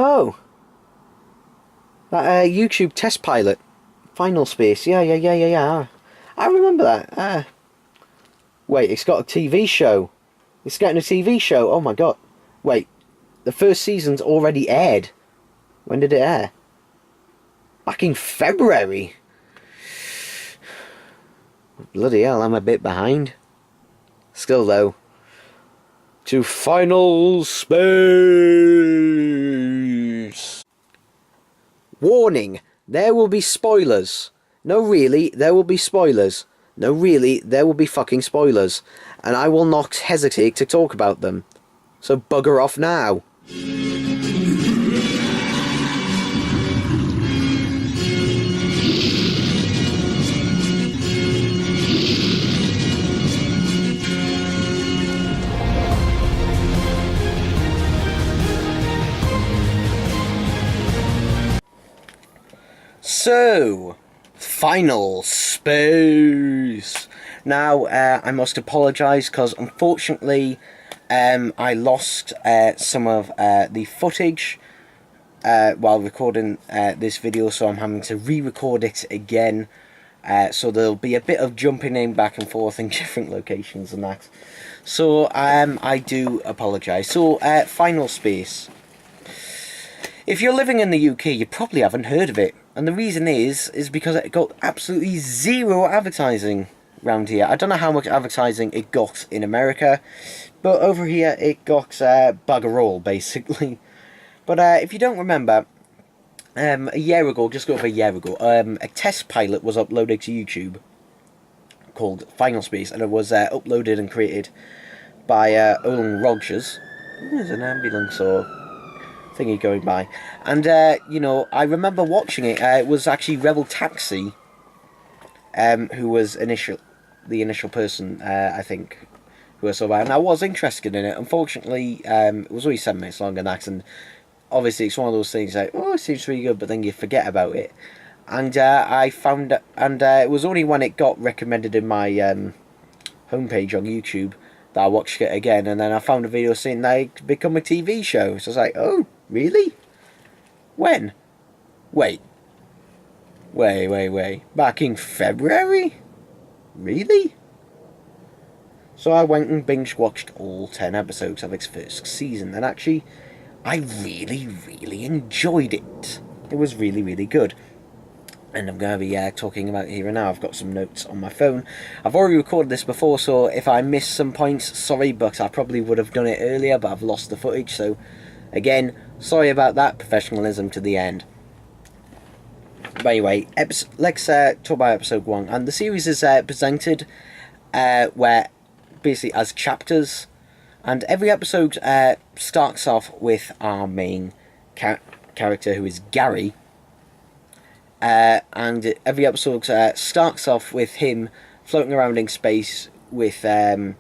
Oh, that YouTube test pilot, Final Space. Yeah. I remember that. Wait, it's got a TV show. It's getting a TV show. Oh my god. Wait, the first season's already aired. When did it air? Back in February. Bloody hell, I'm a bit behind. Still though. To Final Space. Warning, there will be spoilers. No really, there will be spoilers. No really, there will be fucking spoilers. And I will not hesitate to talk about them. So bugger off now. So, Final Space. Now, I must apologise because unfortunately I lost some of the footage while recording this video, so I'm having to re-record it again. So there'll be a bit of jumping in back and forth in different locations and that. So I do apologise. So, Final Space. If you're living in the UK, you probably haven't heard of it. And the reason is because it got absolutely zero advertising around here. I don't know how much advertising it got in America, but over here it got bugger all, basically. But if you don't remember, a year ago, just over a year ago, a test pilot was uploaded to YouTube called Final Space, and it was uploaded and created by Owen Rogers. There's an ambulance or thingy going by, and you know, I remember watching it. It was actually Rebel Taxi, who was the initial person, I think, who I saw by, and I was interested in it. Unfortunately, it was only 7 minutes long, and that, and obviously it's one of those things like, oh, it seems really good, but then you forget about it. And I found, and it was only when it got recommended in my homepage on YouTube that I watched it again, and then I found a video saying that it become a TV show. So I was like, oh, really? When? Wait. Back in February? Really? So I went and binge watched all 10 episodes of its first season, and actually, I really enjoyed it. It was really good. And I'm going to be talking about it here and now. I've got some notes on my phone. I've already recorded this before, so if I miss some points, sorry, but I probably would have done it earlier, but I've lost the footage, so again, sorry about that. Professionalism to the end. But anyway, let's talk about episode 1. And the series is presented where basically as chapters, and every episode starts off with our main character, who is Gary. And every episode starts off with him floating around in space with 10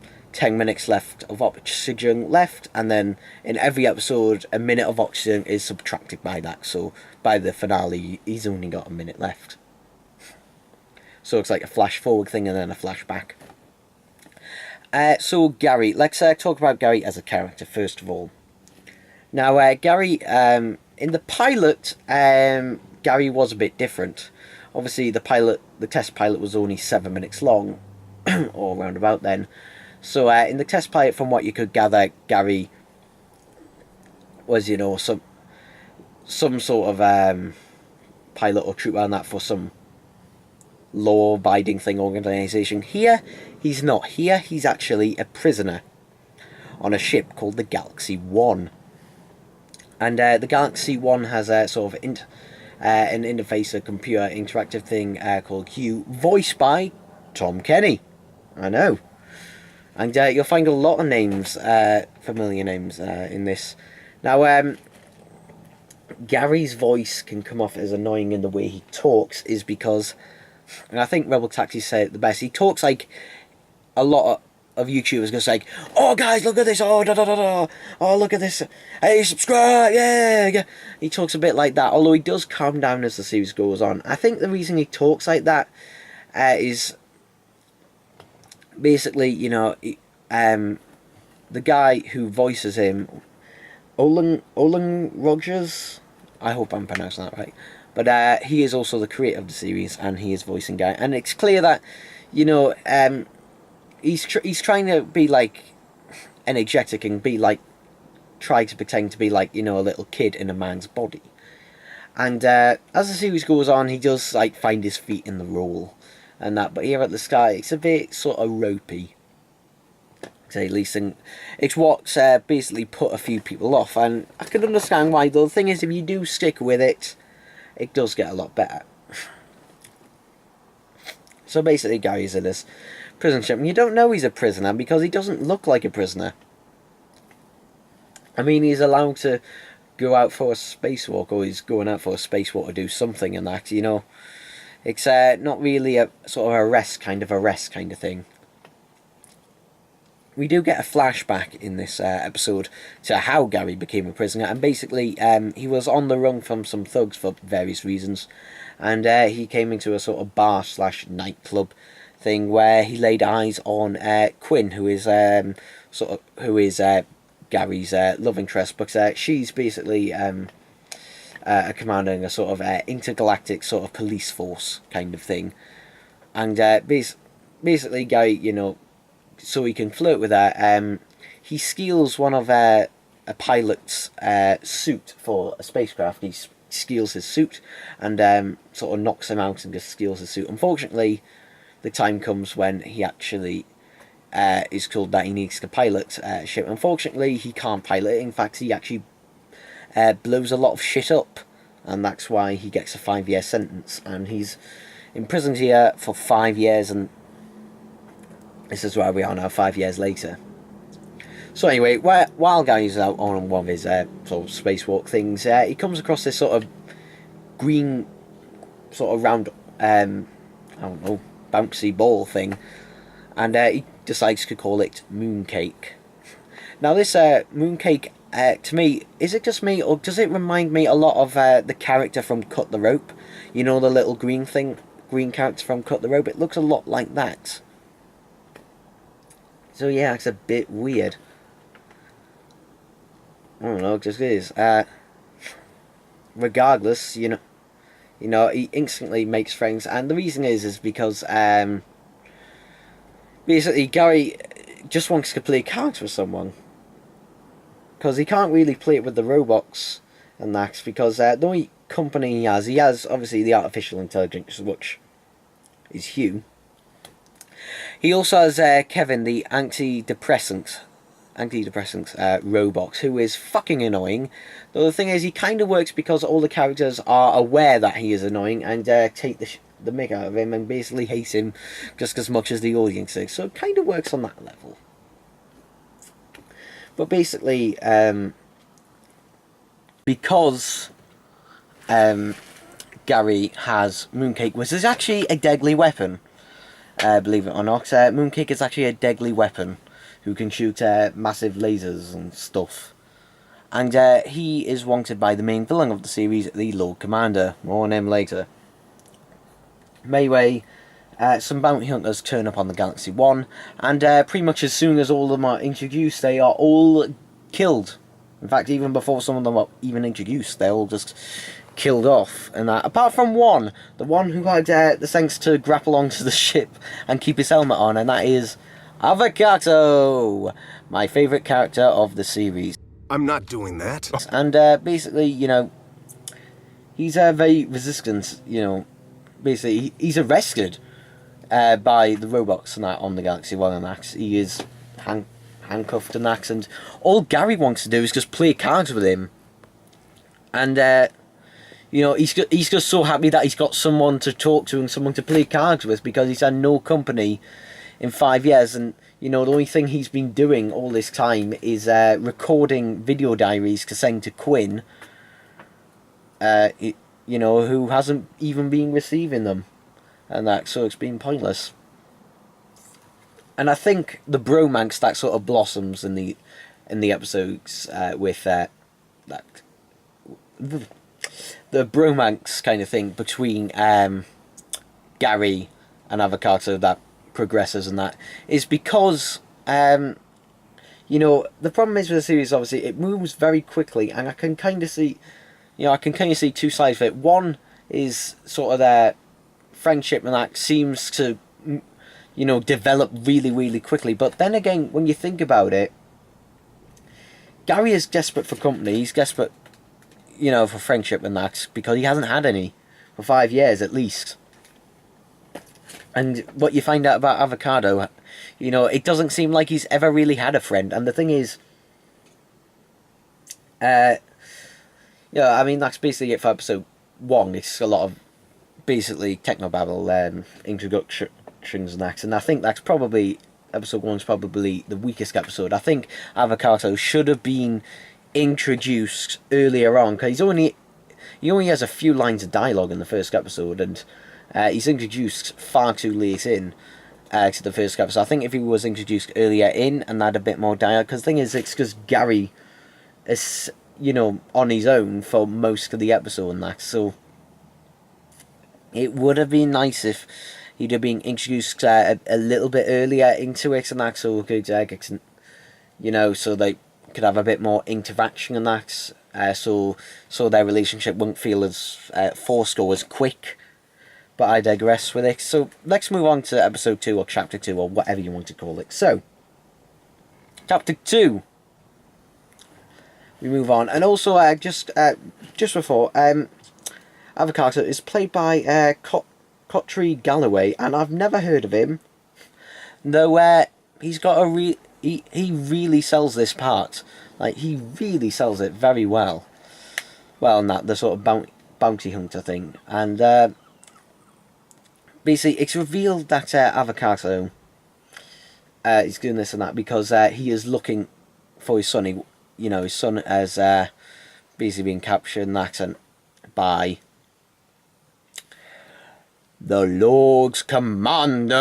minutes left of oxygen left, and then in every episode a minute of oxygen is subtracted by that, so by the finale he's only got a minute left. So it's like a flash forward thing and then a flashback. So Gary, let's talk about Gary as a character first of all. Now Gary, in the pilot, Gary was a bit different. Obviously the test pilot was only 7 minutes long, or around about then. So in the test pilot, from what you could gather, Gary was, you know, some sort of pilot or trooper on that for some law-abiding thing organisation. Here, he's not. Here, he's actually a prisoner on a ship called the Galaxy 1. And the Galaxy 1 has a sort of an interface, a computer interactive thing called Q, voiced by Tom Kenny. I know. And you'll find a lot of names, familiar names, in this. Now, Gary's voice can come off as annoying in the way he talks, is because, and I think Rebel Taxi said it the best, he talks like a lot of YouTubers gonna say, oh guys, look at this, oh da da da da, oh look at this, hey subscribe, yeah. He talks a bit like that, although he does calm down as the series goes on. I think the reason he talks like that is basically, you know, the guy who voices him Olin Rogers. I hope I'm pronouncing that right. But he is also the creator of the series, and he is voicing Guy. And it's clear that, you know, he's trying to be like energetic and be like, try to pretend to be like, you know, a little kid in a man's body. And as the series goes on, he does like find his feet in the role and that. But here at the start, it's a bit sort of ropey, to say least, and it's what's basically put a few people off. And I can understand why. Though the thing is, if you do stick with it, it does get a lot better. So basically, Gary's in this prison ship, and you don't know he's a prisoner because he doesn't look like a prisoner. I mean, he's allowed to go out for a spacewalk, or he's going out for a spacewalk to do something and that, you know. It's not really a sort of arrest kind of thing. We do get a flashback in this episode to how Gary became a prisoner, and basically he was on the run from some thugs for various reasons, and he came into a sort of bar / nightclub thing where he laid eyes on Quinn, who is Gary's love interest, but she's basically commanding a sort of intergalactic sort of police force kind of thing, and basically Gary, you know, so he can flirt with her, he steals one of a pilot's suit for a spacecraft. He steals his suit and sort of knocks him out and just steals his suit. Unfortunately, the time comes when he actually is told that he needs to pilot a ship. Unfortunately, he can't pilot it. In fact, he actually blows a lot of shit up, and that's why he gets a 5-year sentence, and he's imprisoned here for 5 years, and this is where we are now, 5 years later. So anyway, while Gary's out on one of his sort of spacewalk things, he comes across this sort of green, sort of round, I don't know, bouncy ball thing, and he decides to call it Mooncake. Now this Mooncake, to me, is it just me, or does it remind me a lot of the character from Cut the Rope? You know, the little green character from Cut the Rope? It looks a lot like that. So yeah, it's a bit weird. I don't know, it just is. Regardless, you know, he instantly makes friends, and the reason is because basically Gary just wants to play cards with someone, because he can't really play it with the robots and that, because the only company he has obviously the artificial intelligence, which is Hugh. He also has Kevin, the antidepressant robot, who is fucking annoying. Though the thing is, he kind of works because all the characters are aware that he is annoying and take the mick out of him and basically hate him just as much as the audience is. So it kind of works on that level. But basically, because Gary has Mooncake, which is actually a deadly weapon. Believe it or not, Mooncake is actually a deadly weapon who can shoot massive lasers and stuff. And he is wanted by the main villain of the series, the Lord Commander. More on him later. Mayway, some bounty hunters turn up on the Galaxy 1, and pretty much as soon as all of them are introduced, they are all killed. In fact, even before some of them are even introduced, they're all just killed off, and apart from one, the one who had the sense to grapple onto the ship and keep his helmet on, and that is Avocado, my favourite character of the series. I'm not doing that. And basically, you know, he's very resistant, you know, basically he's arrested by the robots and that on the Galaxy 1 and that. He is handcuffed and that, and all Gary wants to do is just play cards with him. And you know, he's just so happy that he's got someone to talk to and someone to play cards with, because he's had no company in 5 years, and you know, the only thing he's been doing all this time is recording video diaries to send to Quinn, you know, who hasn't even been receiving them, and that, so it's been pointless. And I think the bromance that sort of blossoms in the episodes with that. The bromance kind of thing between Gary and Avocado that progresses, and that is because you You know, the problem is with the series, obviously, it moves very quickly, and I can kind of see, I can kind of see two sides of it. One is sort of their friendship, and that seems to, develop really, really quickly. But then again, when you think about it, Gary is desperate for company. He's desperate, for friendship and that, because he hasn't had any for 5 years at least. And what you find out about Avocado, it doesn't seem like he's ever really had a friend. And the thing is, I mean, that's basically it for episode 1. It's a lot of basically technobabble introductions and that. And I think that's probably, episode 1's probably the weakest episode. I think Avocado should have been introduced earlier on, because he only has a few lines of dialogue in the first episode, and he's introduced far too late in to the first episode. I think if he was introduced earlier in and had a bit more dialogue, because the thing is, it's because Gary is, on his own for most of the episode and that, so it would have been nice if he'd have been introduced a little bit earlier into it and that, so we could so they could have a bit more interaction and that, so their relationship won't feel as forced or as quick. But I digress with it. So let's move on to episode 2 or chapter 2 or whatever you want to call it. So, chapter 2. We move on, and also just before, Avocado is played by Cottree Galloway, and I've never heard of him. Though he's got he really sells this part. Like, he really sells it very well. Well, not the sort of bounty hunter thing. And basically, it's revealed that Avocado is doing this and that because he is looking for his son. His son has basically been captured and that, and by the Lord's Commander.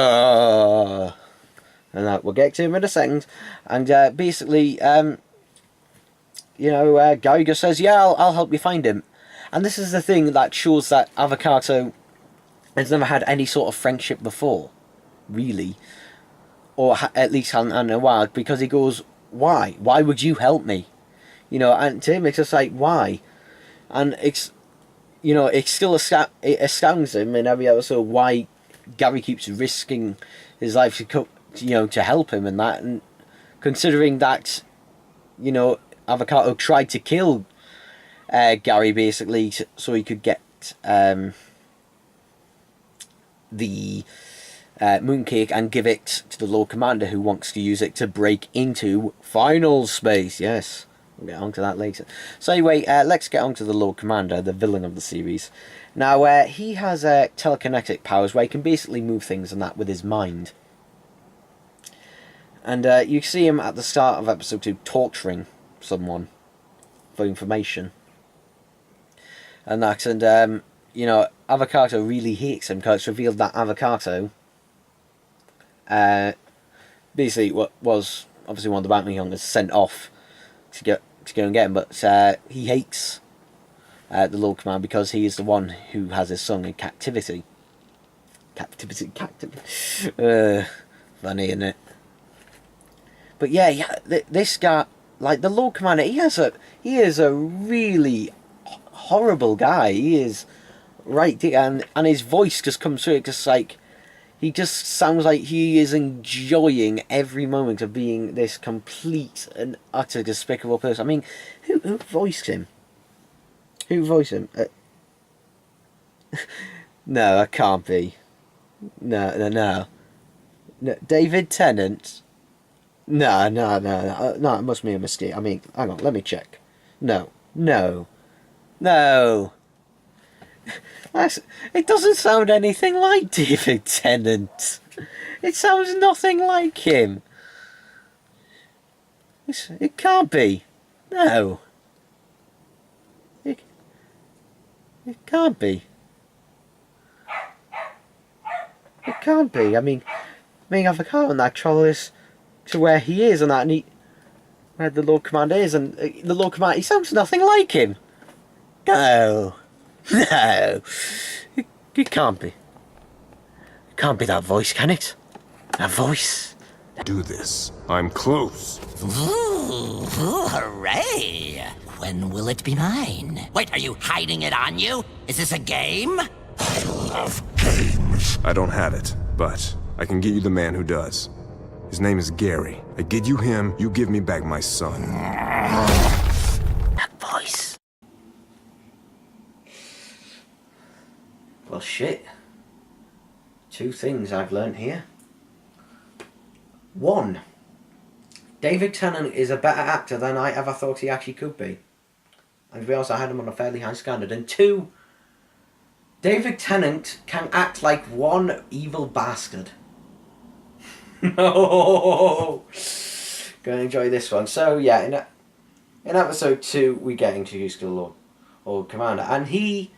And that we'll get to him in a second. And basically, Gary just says, yeah, I'll help you find him. And this is the thing that shows that Avocado has never had any sort of friendship before, really. Or at least hasn't in a while, because he goes, why? Why would you help me? And to him it's just like, why? And it's, it still it astounds him in every episode why Gary keeps risking his life to help him and that. And considering that, Avocado tried to kill Gary basically so he could get the mooncake and give it to the Lord Commander, who wants to use it to break into final space. Yes, we'll get on to that later. So anyway, let's get on to the Lord Commander, the villain of the series. Now, he has telekinetic powers where he can basically move things and that with his mind. And you see him at the start of episode 2 torturing someone for information. And that, and Avocado really hates him, because it's revealed that Avocado basically what was obviously one of the bounty hunters sent off to go and get him, but he hates the Lord Commander because he is the one who has his son in captivity. Captivity. Funny, isn't it? But yeah, this guy, like the Lord Commander, he is a really horrible guy. He is right, and his voice just comes through it, just like, he just sounds like he is enjoying every moment of being this complete and utter despicable person. I mean, who voiced him? Who voiced him? No, that can't be. No. David Tennant. No, it must be a mistake. I mean, hang on, let me check. No. It doesn't sound anything like David Tennant. It sounds nothing like him. It can't be. No. It can't be. It can't be. I mean, I've forgotten that troll is to where he is and that, and where the Lord Commander is, and the Lord Commander, he sounds nothing like him. No. It can't be. It can't be that voice, can it? That voice. Do this. I'm close. Ooh, hooray! When will it be mine? Wait, are you hiding it on you? Is this a game? I love games. I don't have it, but I can get you the man who does. His name is Gary. I get you him, you give me back my son. That voice. Well, shit. 2 things I've learnt here. 1. David Tennant is a better actor than I ever thought he actually could be. And to be honest, I had him on a fairly high standard. And 2, David Tennant can act like one evil bastard. No! Gonna enjoy this one. So, yeah, in episode 2, we get introduced to the Lord Commander. And he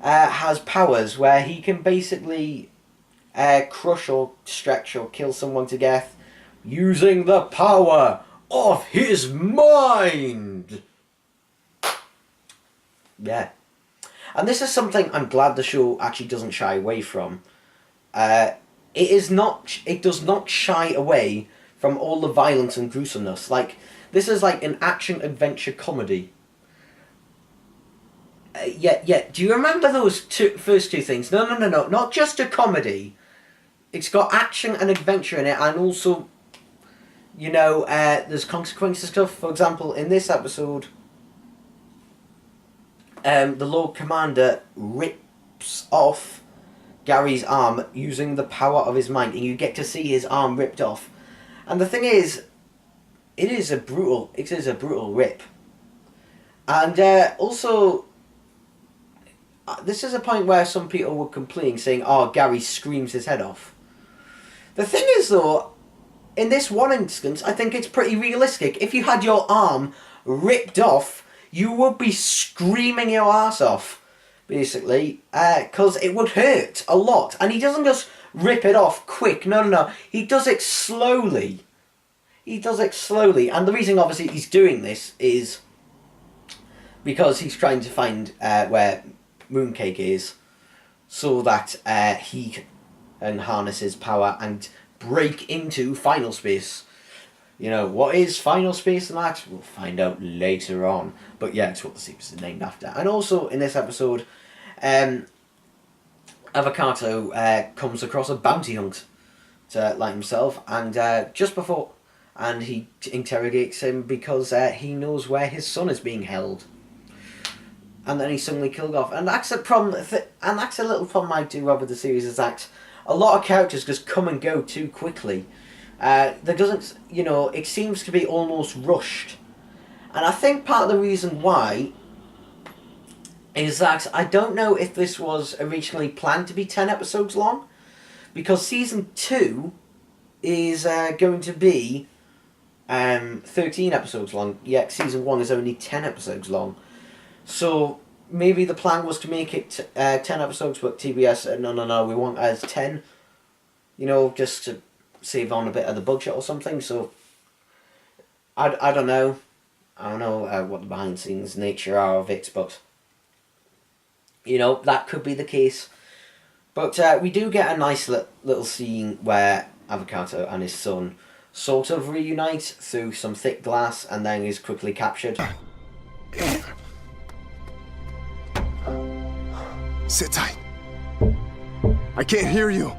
has powers where he can basically crush or stretch or kill someone to death using the power of his mind. Yeah. And this is something I'm glad the show actually doesn't shy away from. It does not shy away from all the violence and gruesomeness. Like, this is like an action-adventure comedy. Yeah. Do you remember those first two things? No. Not just a comedy. It's got action and adventure in it, and also, you know, there's consequences stuff. For example, in this episode, the Lord Commander rips off Gary's arm using the power of his mind, and you get to see his arm ripped off. And the thing is, it is a brutal rip. And also, this is a point where some people were complaining, saying, "Oh, Gary screams his head off." The thing is, though, in this one instance, I think it's pretty realistic. If you had your arm ripped off, you would be screaming your ass off, basically, because it would hurt a lot. And he doesn't just rip it off quick. No. He does it slowly. And the reason, obviously, he's doing this is because he's trying to find where Mooncake is, so that he can harness his power and break into final space. You know, what is final space and that? We'll find out later on. But yeah, it's what the series is named after. And also, in this episode, Avocado comes across a bounty hunt like himself, and and he interrogates him because he knows where his son is being held. And then he's suddenly killed off. And that's a problem, and that's a little problem I do have with the series, is that a lot of characters just come and go too quickly. There doesn't, you know, it seems to be almost rushed. And I think part of the reason why is that I don't know if this was originally planned to be 10 episodes long, because season 2 is going to be 13 episodes long, yet season 1 is only 10 episodes long. So maybe the plan was to make it 10 episodes, but TBS said, no, we want as 10, you know, just to save on a bit of the budget or something. So I don't know. I don't know what the behind the scenes nature are of it, but you know, that could be the case. But we do get a nice little scene where Avocado and his son sort of reunite through some thick glass, and then is quickly captured. Sit tight. I can't hear you.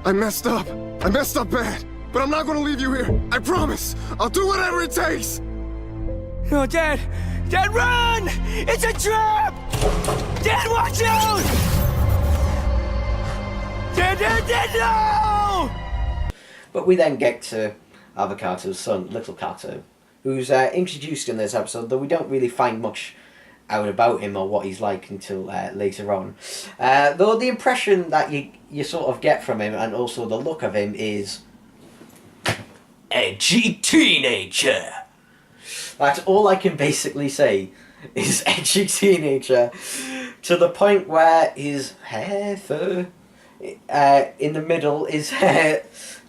I messed up. I messed up bad. But I'm not gonna leave you here. I promise. I'll do whatever it takes. No, Dad! Dad, run! It's a trap! Dad, watch out! Dad, no! But we then get to Avocado's son, Little Kato, who's introduced in this episode, though we don't really find much out about him or what he's like until later on. Though the impression that you sort of get from him, and also the look of him, is edgy teenager. That's all I can basically say, is edgy teenager, to the point where his fur in the middle is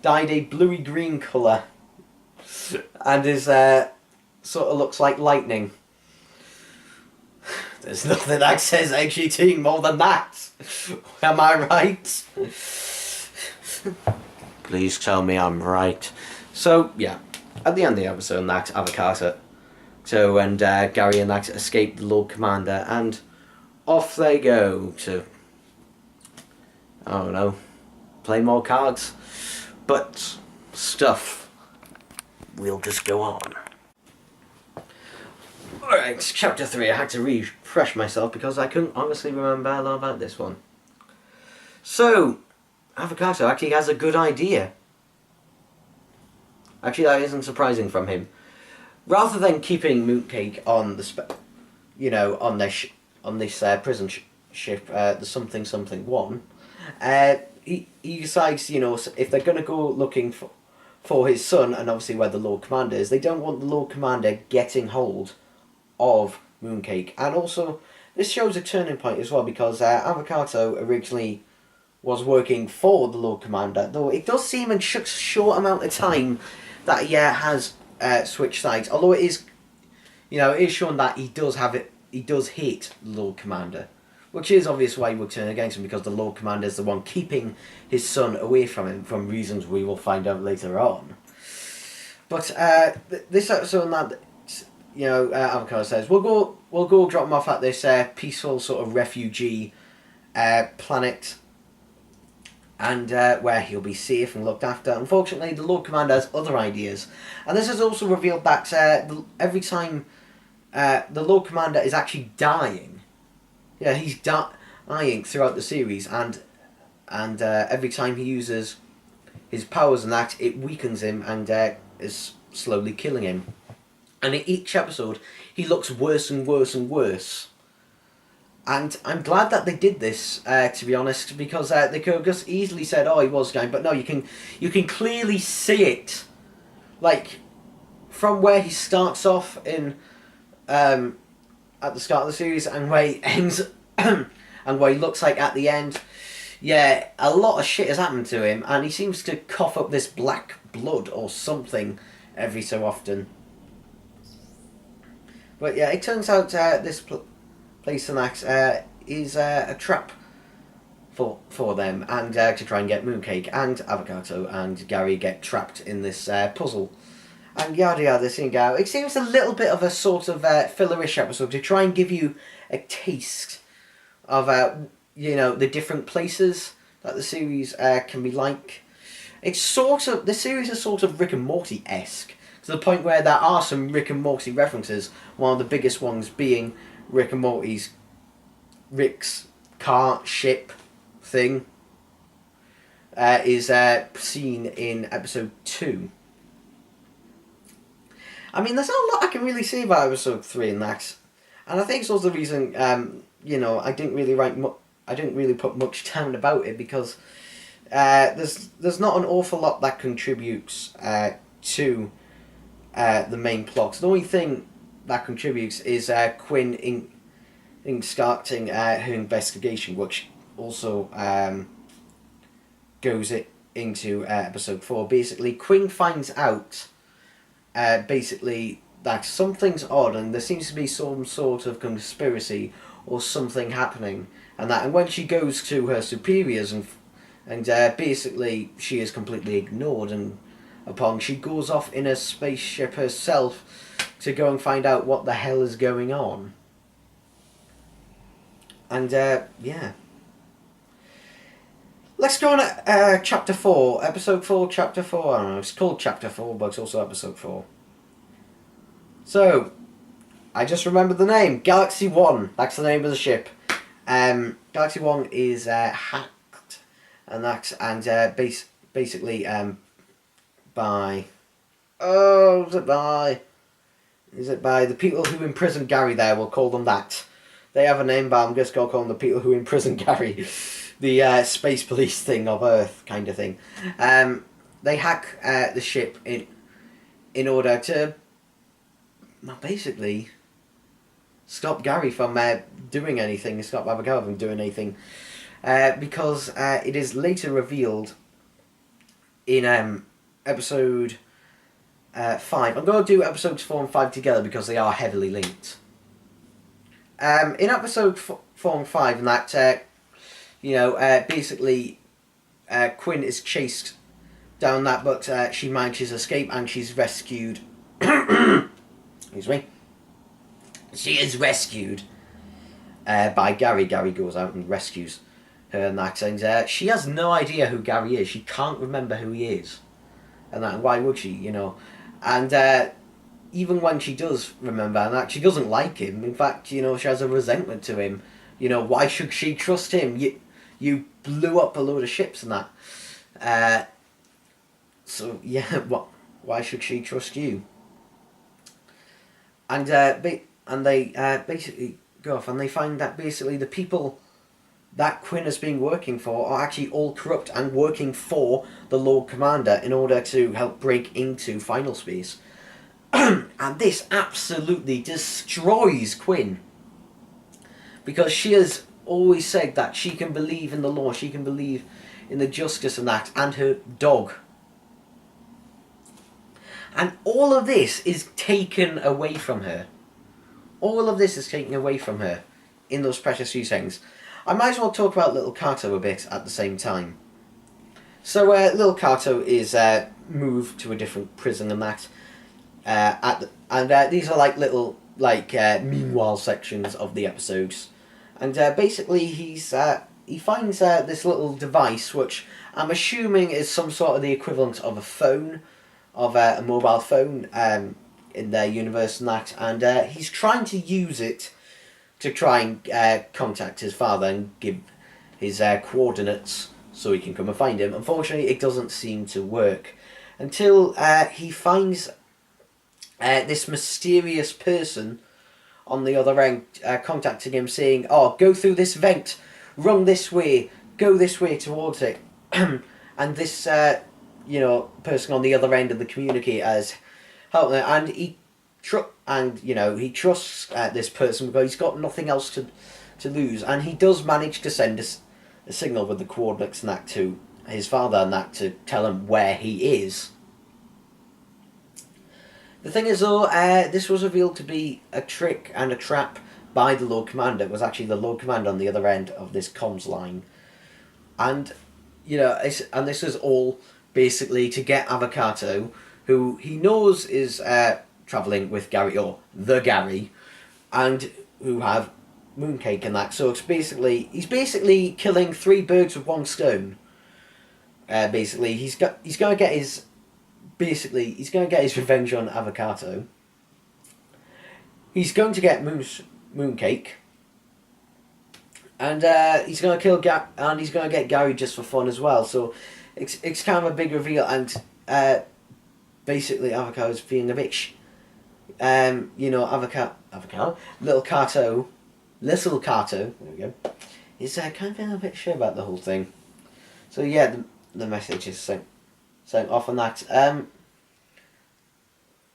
dyed a bluey green colour, and is sort of looks like lightning. There's nothing that says edgy teen more than that. Am I right? Please tell me I'm right. So, yeah, at the end of the episode, Nax Avocata. So, and Gary and Nax escape the Lord Commander, and off they go to, I don't know, play more cards. But stuff will just go on. Alright, chapter 3. I had to refresh myself because I couldn't honestly remember a lot about this one. So, Avocado actually has a good idea. Actually, that isn't surprising from him. Rather than keeping Mooncake on the, on this prison ship, the something one, he decides, if they're going to go looking for his son, and obviously where the Lord Commander is, they don't want the Lord Commander getting hold of Mooncake. And also, this shows a turning point as well, because Avocado originally was working for the Lord Commander, though it does seem in such a short amount of time that he has switched sides. Although it is shown that he does hate the Lord Commander, which is obvious why he would turn against him, because the Lord Commander is the one keeping his son away from him, from reasons we will find out later on. But this episode, that Avocado says, we'll go drop him off at this peaceful sort of refugee planet, and where he'll be safe and looked after. Unfortunately, the Lord Commander has other ideas, and this has also revealed that every time the Lord Commander is actually dying. Yeah, he's dying throughout the series, and every time he uses his powers and that, it weakens him and is slowly killing him. And in each episode, he looks worse and worse and worse. And I'm glad that they did this, to be honest, because they could have just easily said, "Oh, he was dying," but no, you can clearly see it, like from where he starts off in at the start of the series, and where he ends, and where he looks like at the end. Yeah, a lot of shit has happened to him, and he seems to cough up this black blood or something every so often. But yeah, it turns out this place in Axe is a trap for them, and to try and get Mooncake, and Avocado and Gary get trapped in this puzzle. And yada yada, this and go. It seems a little bit of a sort of fillerish episode to try and give you a taste of the different places that the series can be like. It's the series is sort of Rick and Morty-esque, to the point where there are some Rick and Morty references, one of the biggest ones being Rick's car ship thing is seen in episode 2. I mean, there's not a lot I can really say about episode 3 in that, and I think it's also the reason I didn't really put much time about it, because there's not an awful lot that contributes to the main plot. The only thing that contributes is Quinn starting her investigation, which also goes into episode 4. Basically, Quinn finds out that something's odd, and there seems to be some sort of conspiracy or something happening, and when she goes to her superiors and basically she is completely ignored, and she goes off in a spaceship herself to go and find out what the hell is going on. And yeah, let's go on chapter 4, episode 4, chapter 4. I don't know, it's called chapter 4, but it's also episode 4. So, I just remembered the name, Galaxy 1, that's the name of the ship. Galaxy 1 is hacked, and that's, basically by, is it by the people who imprisoned Gary there, we'll call them that. They have a name, but I'm just going to call them the people who imprisoned Gary. The space police thing of Earth kind of thing. They hack the ship in order to basically stop Gary from doing anything, stop Avocado from doing anything. Because it is later revealed in episode 5. I'm going to do episodes 4 and 5 together because they are heavily linked. In episode 4 and 5, and that, basically, Quinn is chased down that, but she manages to escape and she's rescued. Excuse me. She is rescued by Gary. Gary goes out and rescues her and that, and she has no idea who Gary is. She can't remember who he is, and that. Why would she? You know, and even when she does remember, and that, she doesn't like him. In fact, you know, she has a resentment to him. You know, why should she trust him? You blew up a load of ships and that. So yeah, what? Why should she trust you? And they basically go off and they find that basically the people that Quinn has been working for are actually all corrupt and working for the Lord Commander in order to help break into Final Space. And this absolutely destroys Quinn. Because she has always said that she can believe in the law, she can believe in the justice and that, and her dog. And all of this is taken away from her. All of this is taken away from her in those precious few seconds. I might as well talk about Little Kato a bit at the same time. So Little Kato is moved to a different prison and that. These are like little meanwhile sections of the episodes. And basically he finds this little device which I'm assuming is some sort of the equivalent of a phone, of a mobile phone in their universe and that, and he's trying to use it to try and contact his father and give his coordinates so he can come and find him. Unfortunately, it doesn't seem to work until he finds this mysterious person on the other end contacting him, saying, "Oh, go through this vent, run this way, go this way towards it." And this person on the other end of the communicator as helping her, and he trusts this person because he's got nothing else to lose, and he does manage to send a signal with the coordinates and that to his father and that to tell him where he is. The thing is though, this was revealed to be a trick and a trap by the Lord Commander. It was actually the Lord Commander on the other end of this comms line, and this is all basically to get Avocato, who he knows is travelling with Gary, or the Gary, and who have Mooncake and that. So it's he's basically killing 3 birds with 1 stone. He's going to get his revenge on Avocato. He's going to get Mooncake, and he's going to kill and he's going to get Gary just for fun as well. So it's kind of a big reveal, and basically Avocado's being a bitch. Avocado, Little Kato, there we go, is kind of being a bit sure about the whole thing. So yeah, the message is sent off on that.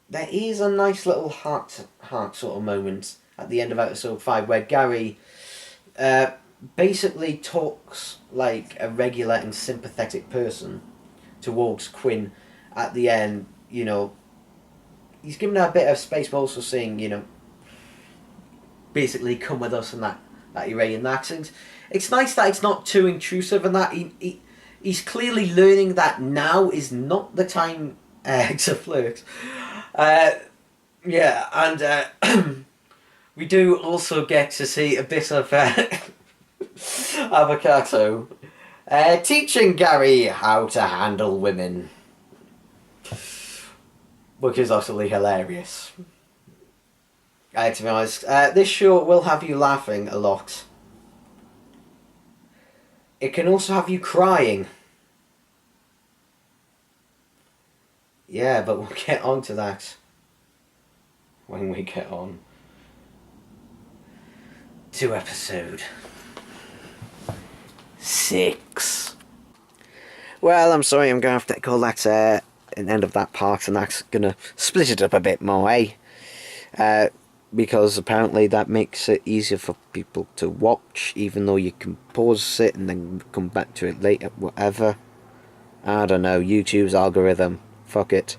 There is a nice little heart sort of moment at the end of episode 5 where Gary basically talks like a regular and sympathetic person towards Quinn at the end. He's given her a bit of space, but also saying, basically come with us and that Iranian accent. It's nice that it's not too intrusive and that he's clearly learning that now is not the time to flirt. We do also get to see a bit of Avocato teaching Gary how to handle women, which is utterly hilarious. To be honest, this show will have you laughing a lot. It can also have you crying. Yeah, but we'll get on to that when we get on to episode 6. Well, I'm sorry, I'm going to have to call that an end of that part, and that's going to split it up a bit more, because apparently that makes it easier for people to watch, even though you can pause it and then come back to it later, whatever. I don't know, YouTube's algorithm. Fuck it.